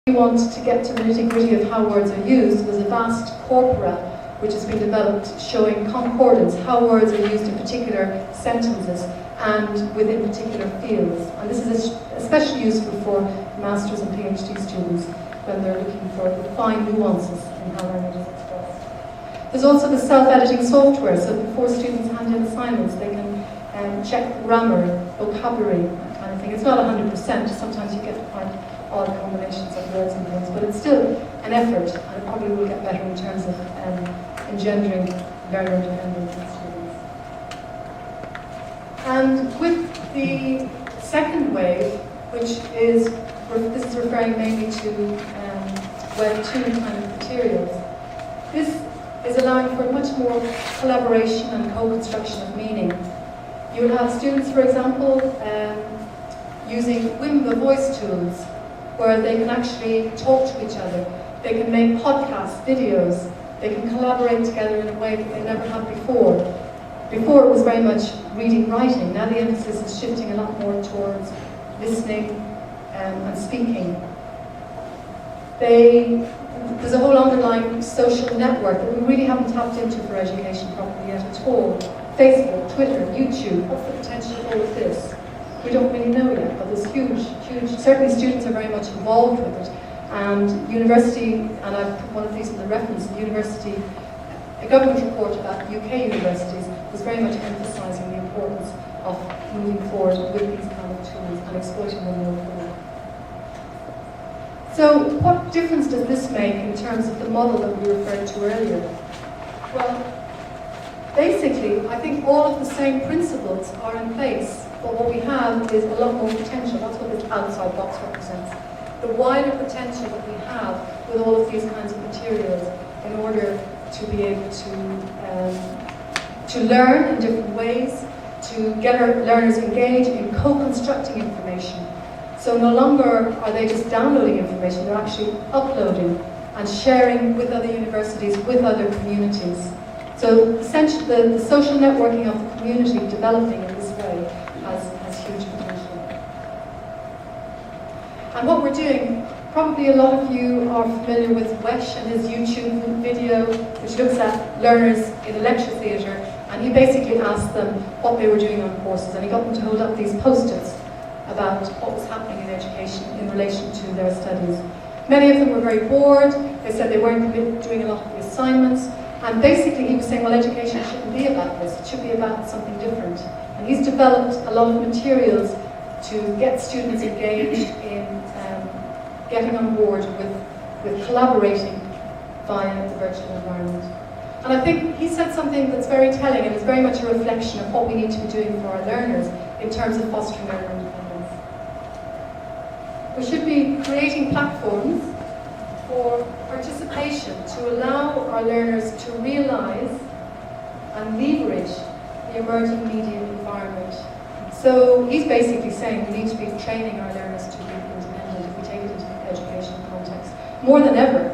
we want to get to the nitty-gritty of how words are used, there's a vast corpora which has been developed showing concordance, how words are used in particular sentences and within particular fields. And this is especially useful for Masters and PhD students when they're looking for the fine nuances in how language is expressed. There's also the self-editing software, so before students hand in assignments, they can check grammar, vocabulary, that kind of thing. It's not 100%, sometimes you get quite odd combinations of words and things, but it's still an effort, and it probably will get better in terms of engendering learner independence in students. And with the second wave, which is, this is referring mainly to Web 2 kind of materials, this is allowing for much more collaboration and co-construction of meaning. You'll have students, for example, using Wimba voice tools, where they can actually talk to each other. They can make podcasts, videos. They can collaborate together in a way that they never have before. Before it was very much reading, writing. Now the emphasis is shifting a lot more towards listening and speaking. There's a whole underlying social network that we really haven't tapped into for education properly yet at all. Facebook, Twitter, YouTube, what's the potential of all of this? We don't really know yet, but there's huge, certainly students are very much involved with it. And university, and I've put one of these in the reference, a government report about UK universities was very much emphasising the importance of moving forward with these kind of tools and exploiting them more fully. So what difference does this make in terms of the model that we referred to earlier? Well, basically, I think all of the same principles are in place. But what we have is a lot more potential. That's what this outside box represents. The wider potential that we have with all of these kinds of materials in order to be able to learn in different ways, to get our learners engaged in co-constructing information. So no longer are they just downloading information, they're actually uploading and sharing with other universities, with other communities. So essentially the social networking of the community developing in this way has huge potential. And what we're doing, probably a lot of you are familiar with Wesh and his YouTube video, which looks at learners in a lecture theatre, and he basically asked them what they were doing on courses, and he got them to hold up these post-its about what was happening in education in relation to their studies. Many of them were very bored. They said they weren't doing a lot of the assignments, and basically he was saying, well, education shouldn't be about this, it should be about something different. And he's developed a lot of materials to get students engaged in getting on board with collaborating via the virtual environment. And I think he said something that's very telling, and it's very much a reflection of what we need to be doing for our learners in terms of fostering learner independence. We should be creating platforms for participation to allow our learners to realise and leverage the emerging media environment. So he's basically saying we need to be training our learners to be independent if we take it into the education context, more than ever.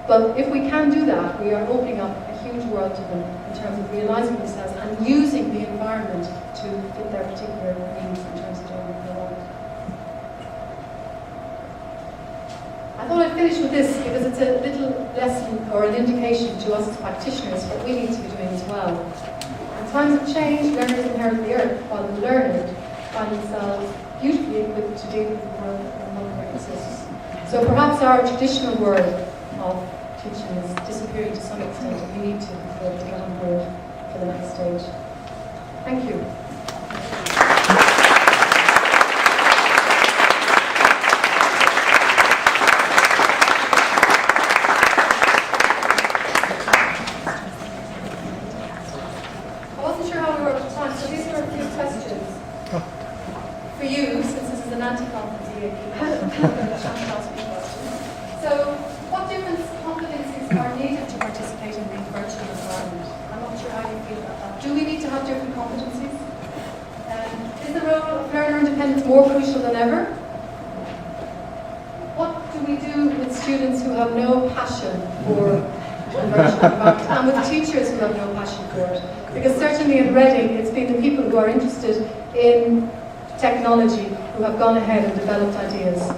But if we can do that, we are opening up a huge world to them in terms of realising themselves and using the environment to fit their particular needs in terms of doing what they want. I thought I'd finish with this because it's a little lesson or an indication to us as practitioners what we need to be doing as well. In times of change, learners inherit the earth, while the learned find themselves beautifully equipped to deal with the world that no longer exists. So perhaps our traditional world of teaching is disappearing to some extent, and we need to get on board for the next stage. Thank you. I wasn't sure how we were at the time, so these were a few questions for you, since this is an anti-conference EAP. So, what different competencies are needed to participate in the virtual environment? I'm not sure how you feel about that. Do we need to have different competencies? Is the role of learner independence more crucial than ever? What do we do with students who have no passion for the virtual environment, and with teachers who have no passion for it? Because certainly in Reading, it's been the people who are interested in technology who have gone ahead and developed ideas.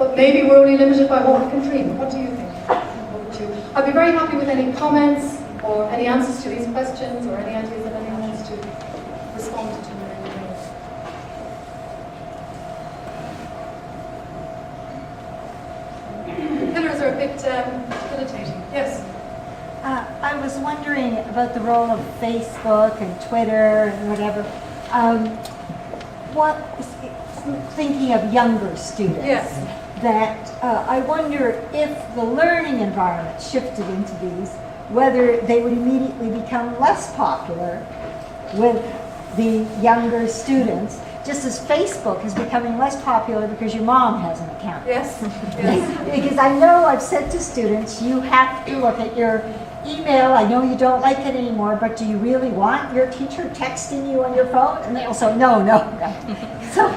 But maybe we're only limited by what we can dream. What do you think? What would you? I'd be very happy with any comments or any answers to these questions or any ideas that anyone wants to respond to in any way. Pillars are a bit debilitating. Yes? I was wondering about the role of Facebook and Twitter and whatever. Thinking of younger students, Yes. that I wonder if the learning environment shifted into these, whether they would immediately become less popular with the younger students, just as Facebook is becoming less popular because your mom has an account. Yes? Yes. Because I know I've said to students, you have to look at your email. I know you don't like it anymore, but do you really want your teacher texting you on your phone? And they'll say, no. So,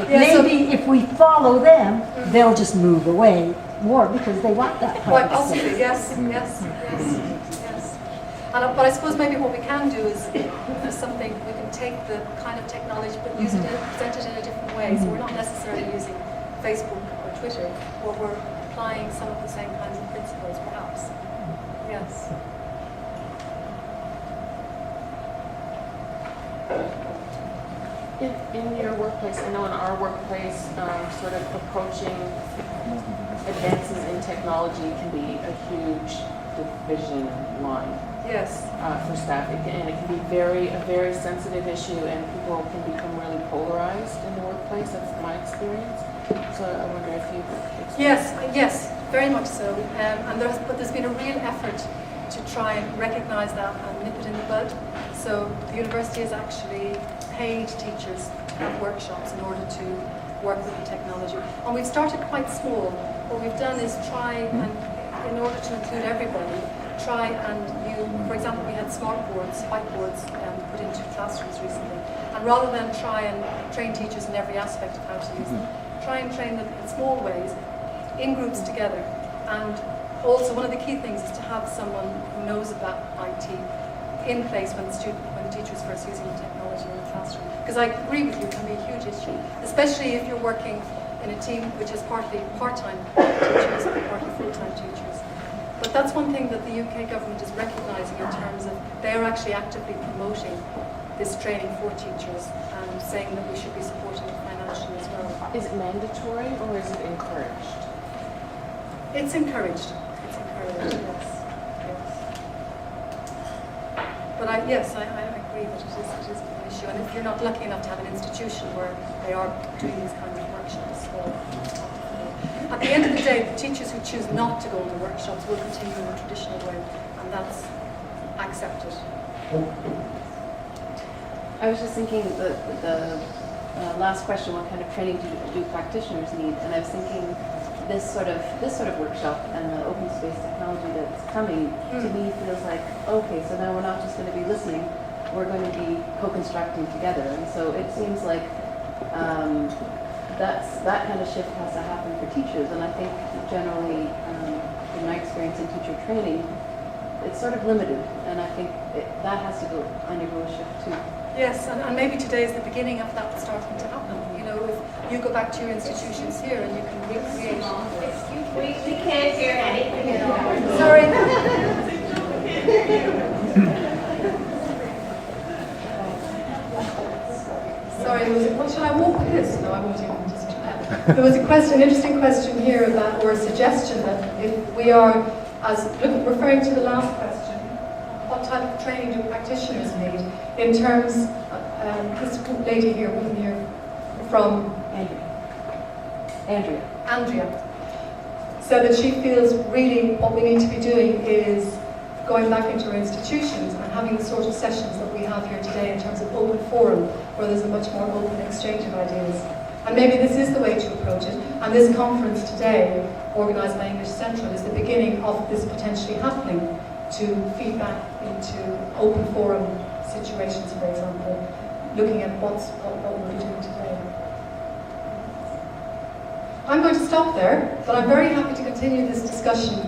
maybe if we follow them, they'll just move away more because they want that Quite privacy. possibly, yes. But I suppose maybe what we can do is, there's something, we can take the kind of technology but use it, present it in a different way. So we're not necessarily using Facebook or Twitter, but we're applying some of the same kinds of principles perhaps. Yes. In your workplace, I know in our workplace, sort of approaching advances in technology can be a huge division line. Yes. For staff, and it can be a very sensitive issue, and people can become really polarized in the workplace. That's my experience. So I wonder if you've experienced. Yes, very much so. But there's been a real effort to try and recognise that and nip it in the bud. So the university has actually paid teachers to have workshops in order to work with the technology. And we've started quite small. What we've done is try and, in order to include everybody, try and for example, we had smart boards, whiteboards put into classrooms recently. And rather than try and train teachers in every aspect of how to use them, try and train them in small ways, in groups together. And also one of the key things is to have someone who knows about IT in place when the teacher is first using the technology in the classroom. Because I agree with you, it can be a huge issue, especially if you're working in a team which is partly part-time teachers and partly full-time teachers. But that's one thing that the UK government is recognising in terms of they're actually actively promoting this training for teachers and saying that we should be supporting it financially as well. Is it mandatory or is it encouraged? It's encouraged. It's encouraged, yes. But I agree that it is an issue. And if you're not lucky enough to have an institution where they are doing these kinds of workshops, at the end of the day, the teachers who choose not to go to workshops will continue in the traditional way, and that's accepted. I was just thinking the last question: what kind of training do practitioners need? And I was thinking this sort of workshop and the open space technology that's coming to me feels like, okay, so now we're not just going to be listening; we're going to be co-constructing together. And so it seems like. That kind of shift has to happen for teachers, and I think generally, in my experience in teacher training, it's sort of limited, and I think that has to undergo a shift too. Yes, and maybe today is the beginning of that starting to happen. You know, if you go back to your institutions here and you can recreate. We can't hear anything at all. Sorry. Sorry, what should I walk with this? No, I won't even just there was an interesting question here about, or a suggestion that if we are, referring to the last question, what type of training do practitioners need in terms, this lady here, woman here, from Andrea, said that she feels really what we need to be doing is going back into our institutions and having the sort of sessions that we have here today in terms of open forum, where there's a much more open exchange of ideas. And maybe this is the way to approach it. And this conference today, organised by English Central, is the beginning of this potentially happening to feed back into open forum situations, for example, looking at what we're doing today. I'm going to stop there, but I'm very happy to continue this discussion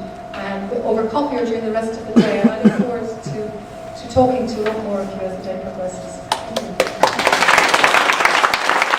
over coffee or during the rest of the day, and I look forward to talking to a lot more of you as the day progresses.